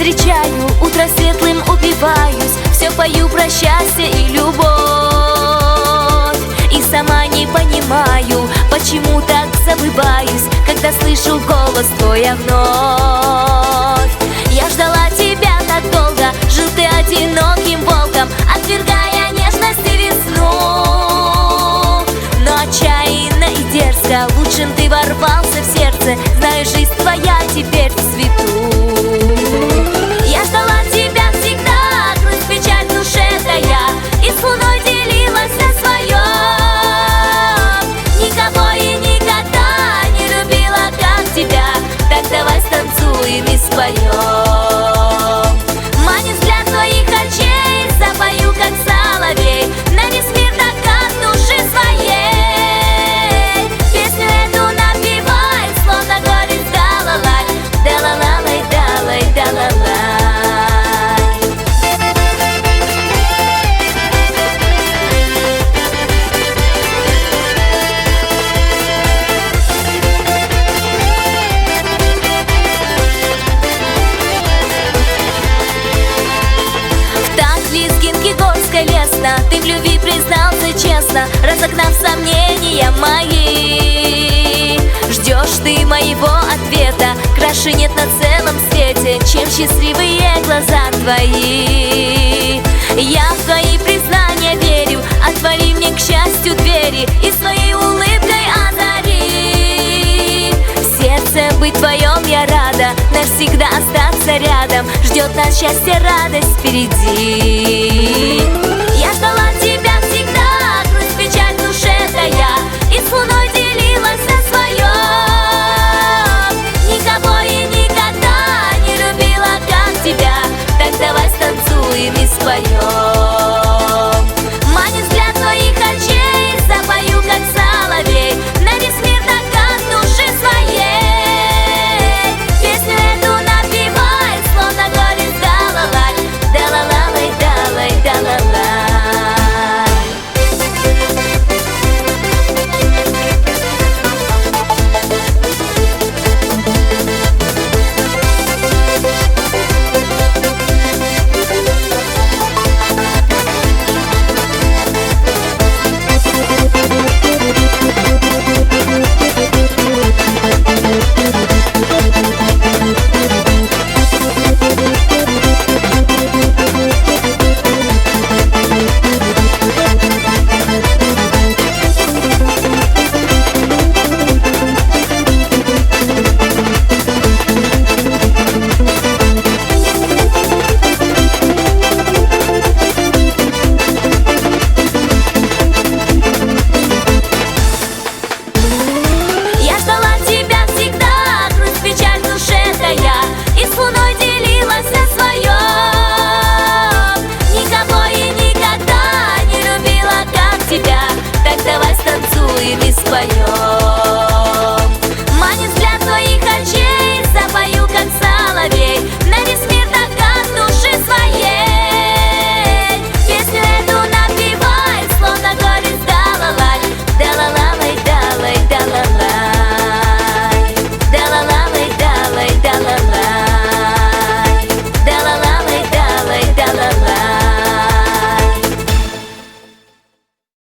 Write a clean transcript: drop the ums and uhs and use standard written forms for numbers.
встречаю, утро светлым упиваюсь, все пою про счастье и любовь. И сама не понимаю, почему так забываюсь, когда слышу голос твой вновь. Я ждала тебя так долго, жил ты одиноким волком, отвергая нежность и весну. Но отчаянно и дерзко лучшим ты ворвался в сердце, знаю, жизнь твоя теперь в свету. Я ждала тебя всегда, грусть, печаль в душе тая, и с луной делилась о своем. Никого и никогда не любила, как тебя, так давай станцуем и споем. Манит взгляд твоих очей, запою, как соловей, на весь мир доказ души своей. Песню эту напевай, словно горец далалай, далалалай, далай, далалай. Лестно, ты в любви признался честно, разогнав сомнения мои. Ждешь ты моего ответа, краше нет на целом свете, чем счастливые глаза твои. Я в твои признания верю, отвори мне к счастью двери и своей улыбкой озари. Сердце быть твоем я рада, навсегда остаться рядом, ждет нас счастье, радость впереди.